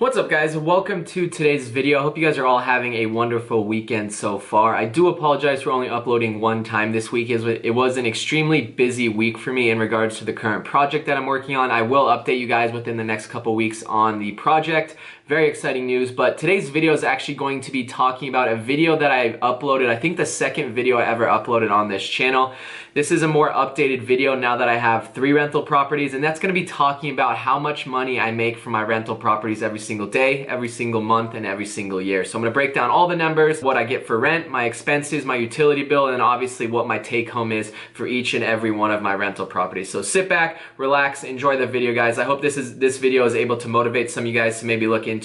What's up guys, welcome to today's video. I hope you guys are all having a wonderful weekend so far. I do apologize for only uploading one time this week. It was an extremely busy week for me in regards to the current project that I'm working on. I will update you guys within the next couple weeks on the project. Very exciting news, but today's video is actually going to be talking about a video that I uploaded, I think the second video I ever uploaded on this channel. This is a more updated video now that I have 3 rental properties, and that's going to be talking about how much money I make from my rental properties every single day, every single month, and every single year. So I'm going to break down all the numbers, what I get for rent, my expenses, my utility bill, and obviously what my take home is for each and every one of my rental properties. So sit back, relax, enjoy the video guys. I hope this video is able to motivate some of you guys to maybe look into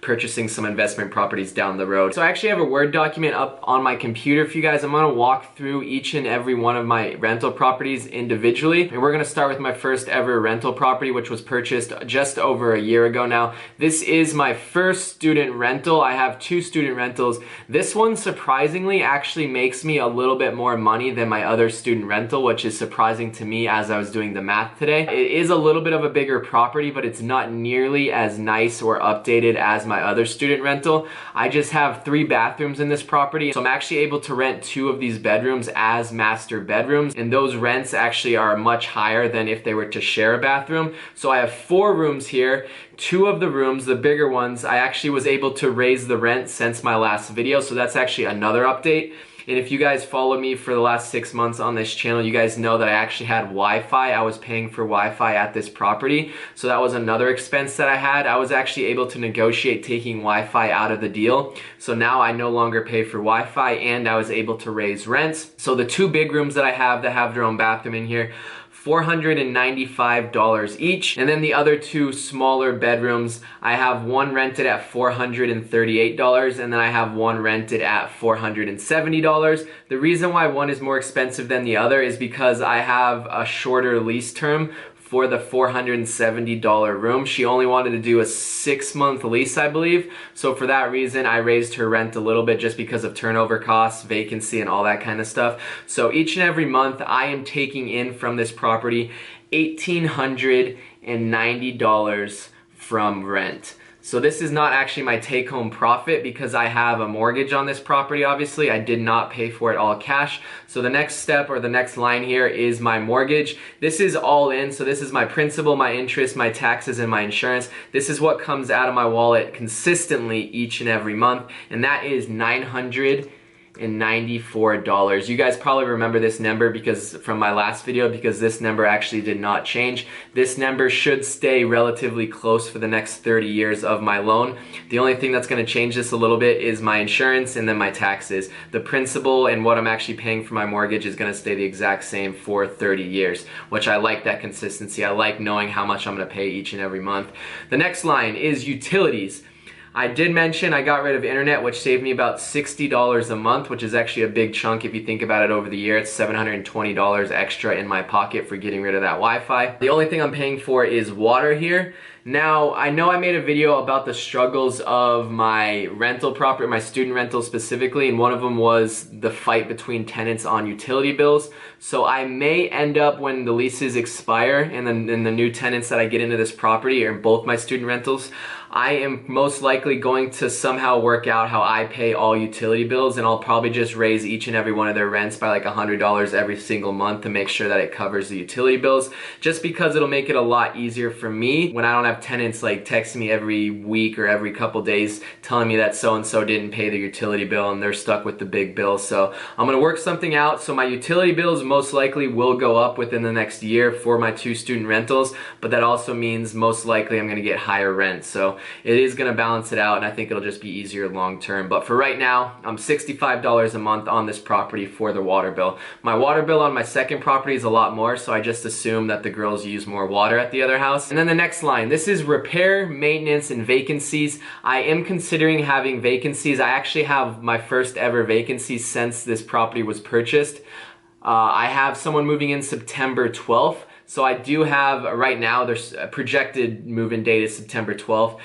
purchasing some investment properties down the road. So I actually have a Word document up on my computer for you guys. I'm going to walk through each and every one of my rental properties individually, and we're going to start with my first ever rental property, which was purchased just over a year ago now. This is my first student rental. I have 2 student rentals. This one surprisingly actually makes me a little bit more money than my other student rental, which is surprising to me as I was doing the math today. It is a little bit of a bigger property, but it's not nearly as nice or updated as my other student rental. I just have 3 bathrooms in this property, so I'm actually able to rent 2 of these bedrooms as master bedrooms, and those rents actually are much higher than if they were to share a bathroom. So I have 4 rooms here. 2 of the rooms, the bigger ones, I actually was able to raise the rent since my last video, so that's actually another update. And if you guys follow me for the last 6 months on this channel, you guys know that I actually had Wi-Fi. I was paying for Wi-Fi at this property, so that was another expense that I had. I was actually able to negotiate taking Wi-Fi out of the deal, so now I no longer pay for Wi-Fi, and I was able to raise rents. So the 2 big rooms that I have that have their own bathroom in here, $495 each, and then the other 2 smaller bedrooms, I have one rented at $438, and then I have one rented at $470. The reason why one is more expensive than the other is because I have a shorter lease term for the $470 room. She only wanted to do a 6-month lease, I believe. So for that reason, I raised her rent a little bit just because of turnover costs, vacancy, and all that kind of stuff. So each and every month, I am taking in from this property $1,890 from rent. So this is not actually my take-home profit because I have a mortgage on this property, obviously. I did not pay for it all cash. So the next step or the next line here is my mortgage. This is all in, so this is my principal, my interest, my taxes, and my insurance. This is what comes out of my wallet consistently each and every month, and that is $994. You guys probably remember this number because from my last video, because this number actually did not change. This number should stay relatively close for the next 30 years of my loan. The only thing that's going to change this a little bit is my insurance and then my taxes. The principal and what I'm actually paying for my mortgage is going to stay the exact same for 30 years, which I like that consistency. I like knowing how much I'm going to pay each and every month. The next line is utilities. I did mention I got rid of internet, which saved me about $60 a month, which is actually a big chunk if you think about it over the year. It's $720 extra in my pocket for getting rid of that Wi-Fi. The only thing I'm paying for is water here. Now, I know I made a video about the struggles of my rental property, my student rental specifically, and one of them was the fight between tenants on utility bills. So I may end up, when the leases expire and then the new tenants that I get into this property are in both my student rentals, I am most likely going to somehow work out how I pay all utility bills, and I'll probably just raise each and every one of their rents by like $100 every single month to make sure that it covers the utility bills, just because it'll make it a lot easier for me when I don't have tenants like texting me every week or every couple days telling me that so-and-so didn't pay their utility bill and they're stuck with the big bill. So I'm gonna work something out. So my utility bills most likely will go up within the next year for my 2 student rentals, but that also means most likely I'm gonna get higher rent. So it is gonna balance it out, and I think it'll just be easier long term. But for right now, I'm $65 a month on this property for the water bill. My water bill on my second property is a lot more, so I just assume that the girls use more water at the other house. And then the next line, this is repair, maintenance, and vacancies. I am considering having vacancies. I actually have my first ever vacancy since this property was purchased. I have someone moving in September 12th. So I do have, right now, there's a projected move-in date is September 12th.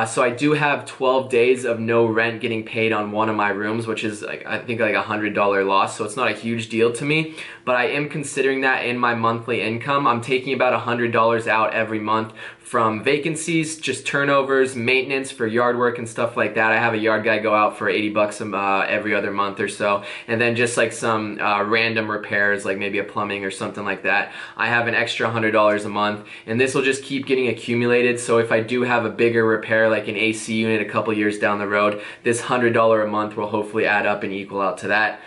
So I do have 12 days of no rent getting paid on one of my rooms, which is like, I think like $100 loss. So it's not a huge deal to me, but I am considering that in my monthly income. I'm taking about $100 out every month from vacancies, just turnovers, maintenance for yard work and stuff like that. I have a yard guy go out for 80 bucks every other month or so. And then just like some random repairs, like maybe a plumbing or something like that, I have an extra $100 a month. And this will just keep getting accumulated. So if I do have a bigger repair, like an AC unit a couple years down the road, this $100 a month will hopefully add up and equal out to that.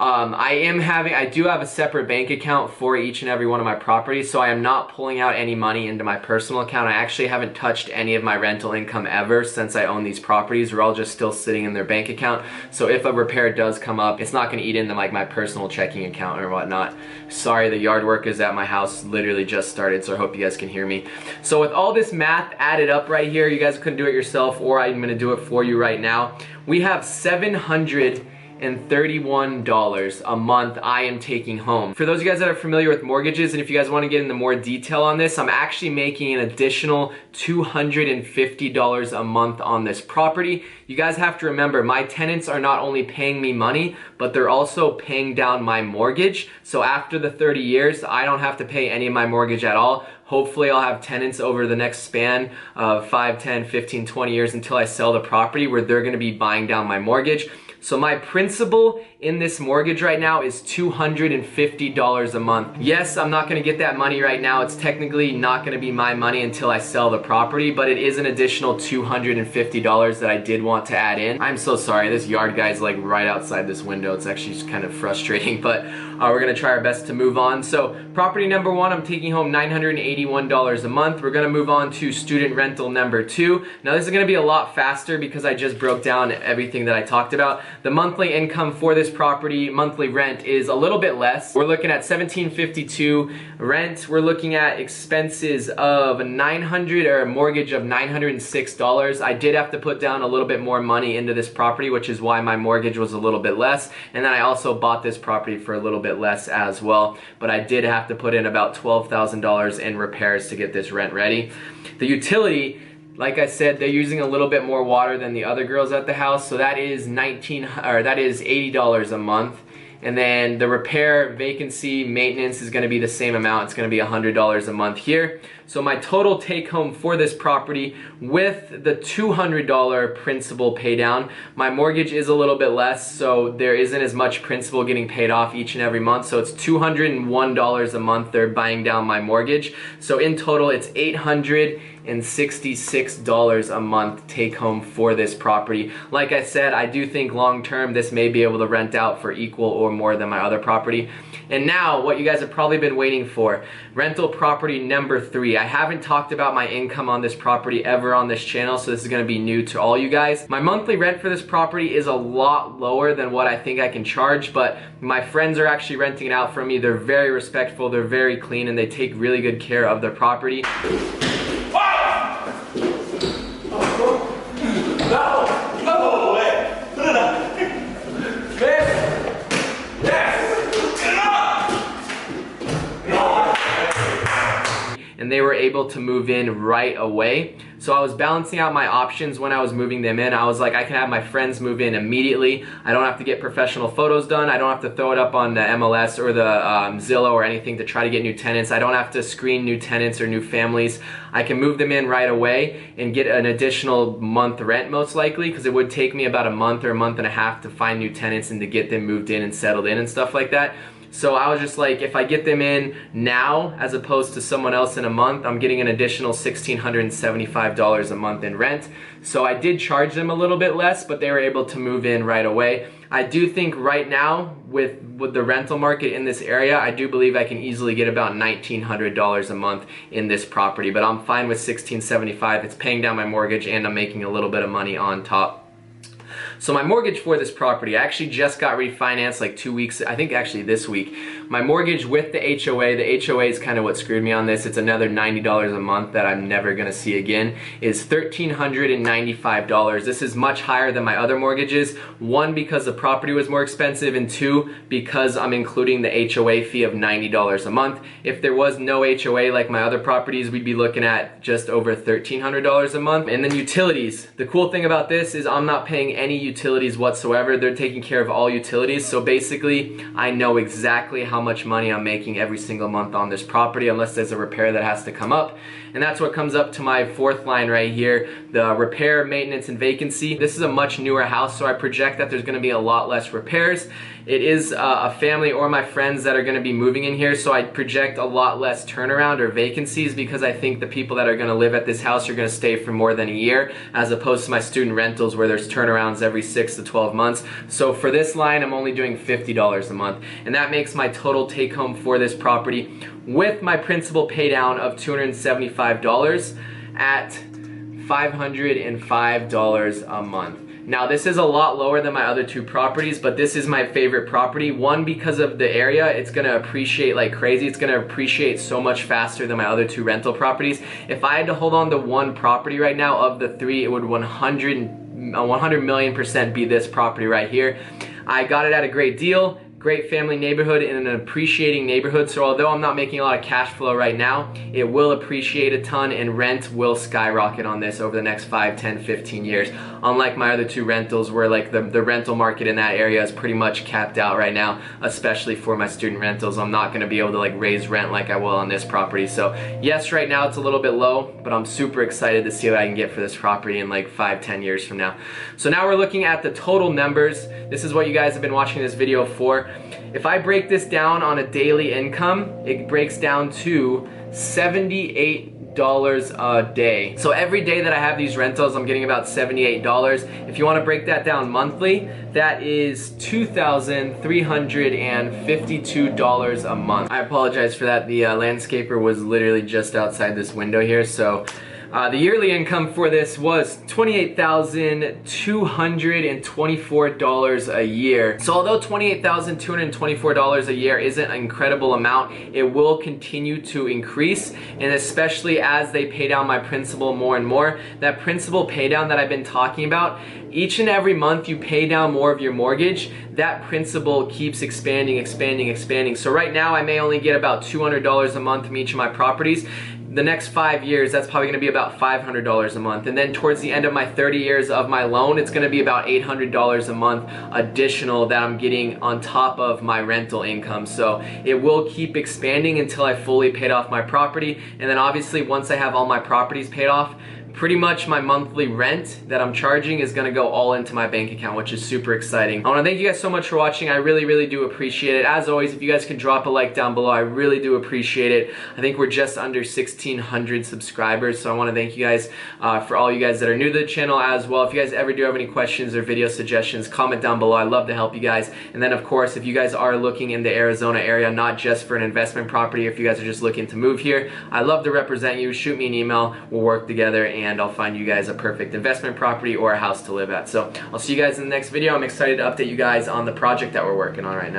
I do have a separate bank account for each and every one of my properties, so I am not pulling out any money into my personal account. I actually haven't touched any of my rental income ever since I own these properties. They're all just still sitting in their bank account. So if a repair does come up, it's not going to eat into like my personal checking account or whatnot. Sorry, the yard work is at my house literally just started, so I hope you guys can hear me. So with all this math added up right here, you guys couldn't do it yourself, or I'm going to do it for you right now. We have $731 a month I am taking home. For those of you guys that are familiar with mortgages, and if you guys want to get into more detail on this, I'm actually making an additional $250 a month on this property. You guys have to remember, my tenants are not only paying me money, but they're also paying down my mortgage. So after the 30 years, I don't have to pay any of my mortgage at all. Hopefully I'll have tenants over the next span of 5, 10, 15, 20 years until I sell the property where they're going to be buying down my mortgage. So my principal in this mortgage right now is $250 a month. Yes, I'm not gonna get that money right now. It's technically not gonna be my money until I sell the property, but it is an additional $250 that I did want to add in. I'm so sorry, this yard guy's like right outside this window. It's actually kind of frustrating, but we're gonna try our best to move on. So property number one, I'm taking home $981 a month. We're gonna move on to student rental number two. Now this is gonna be a lot faster because I just broke down everything that I talked about. The monthly income for this property, monthly rent, is a little bit less. We're looking at $1,752 rent. We're looking at expenses of $900, or a mortgage of $906. I did have to put down a little bit more money into this property, which is why my mortgage was a little bit less. And then I also bought this property for a little bit less as well. But I did have to put in about $12,000 in repairs to get this rent ready. The utility, like I said, they're using a little bit more water than the other girls at the house, so that is $80 a month. And then the repair, vacancy, maintenance is going to be the same amount. It's going to be $100 a month here. So my total take home for this property, with the $200 principal pay down, my mortgage is a little bit less, so there isn't as much principal getting paid off each and every month. So it's $201 a month they're buying down my mortgage. So in total, it's $866 a month take home for this property. Like I said, I do think long term this may be able to rent out for equal or more than my other property. And now what you guys have probably been waiting for, rental property number three. I haven't talked about my income on this property ever on this channel, so this is going to be new to all you guys. My monthly rent for this property is a lot lower than what I think I can charge, but my friends are actually renting it out from me. They're very respectful, they're very clean, and they take really good care of their property. And they were able to move in right away. So I was balancing out my options when I was moving them in. I was like, I can have my friends move in immediately. I don't have to get professional photos done. I don't have to throw it up on the MLS or the Zillow or anything to try to get new tenants. I don't have to screen new tenants or new families. I can move them in right away and get an additional month rent most likely, because it would take me about a month or a month and a half to find new tenants and to get them moved in and settled in and stuff like that. So I was just like, if I get them in now as opposed to someone else in a month, I'm getting an additional $1,675 a month in rent. So I did charge them a little bit less, but they were able to move in right away. I do think right now with the rental market in this area, I do believe I can easily get about $1,900 a month in this property, but I'm fine with $1,675. It's paying down my mortgage and I'm making a little bit of money on top. So my mortgage for this property, I actually just got refinanced like 2 weeks, I think actually this week. My mortgage with the HOA is kind of what screwed me on this. It's another $90 a month that I'm never gonna see again, is $1,395. This is much higher than my other mortgages. One, because the property was more expensive, and two, because I'm including the HOA fee of $90 a month. If there was no HOA like my other properties, we'd be looking at just over $1,300 a month. And then utilities. The cool thing about this is I'm not paying any utilities whatsoever. They're taking care of all utilities. So basically, I know exactly how much money I'm making every single month on this property, unless there's a repair that has to come up. And And that's what comes up to my fourth line right here, the repair, maintenance, and vacancy. This is a much newer house, so I project that there's gonna be a lot less repairs. It is a family or my friends that are gonna be moving in here, so I project a lot less turnaround or vacancies because I think the people that are gonna live at this house are gonna stay for more than a year, as opposed to my student rentals where there's turnarounds every 6 to 12 months. So for this line, I'm only doing $50 a month, and that makes my total take home for this property with my principal pay down of $275 at $505 a month. Now this is a lot lower than my other two properties, but this is my favorite property. One, because of the area, it's gonna appreciate like crazy. It's gonna appreciate so much faster than my other two rental properties. If I had to hold on to one property right now of the three, it would 100 million% be this property right here. I got it at a great deal. Great family neighborhood in an appreciating neighborhood, so although I'm not making a lot of cash flow right now, it will appreciate a ton and rent will skyrocket on this over the next 5, 10, 15 years. Unlike my other two rentals where like the rental market in that area is pretty much capped out right now, especially for my student rentals. I'm not gonna be able to like raise rent like I will on this property. So yes, right now it's a little bit low, but I'm super excited to see what I can get for this property in like 5, 10 years from now. So now we're looking at the total numbers. This is what you guys have been watching this video for. If I break this down on a daily income, it breaks down to $78 a day. So every day that I have these rentals, I'm getting about $78. If you want to break that down monthly, that is $2,352 a month. I apologize for that. The landscaper was literally just outside this window here, so the yearly income for this was $28,224 a year. So although $28,224 a year isn't an incredible amount, it will continue to increase, and especially as they pay down my principal more and more. That principal pay down that I've been talking about, each and every month you pay down more of your mortgage, that principal keeps expanding, expanding, expanding. So right now I may only get about $200 a month from each of my properties. The next 5 years, that's probably gonna be about $500 a month. And then towards the end of my 30 years of my loan, it's gonna be about $800 a month additional that I'm getting on top of my rental income. So it will keep expanding until I fully paid off my property. And then obviously once I have all my properties paid off, pretty much my monthly rent that I'm charging is gonna go all into my bank account, which is super exciting. I wanna thank you guys so much for watching. I really, really do appreciate it. As always, if you guys could drop a like down below, I really do appreciate it. I think we're just under 1,600 subscribers, so I wanna thank you guys for all you guys that are new to the channel as well. If you guys ever do have any questions or video suggestions, comment down below. I love to help you guys. And then of course, if you guys are looking in the Arizona area, not just for an investment property, if you guys are just looking to move here, I love to represent you. Shoot me an email, we'll work together, and I'll find you guys a perfect investment property or a house to live at. So I'll see you guys in the next video. I'm excited to update you guys on the project that we're working on right now.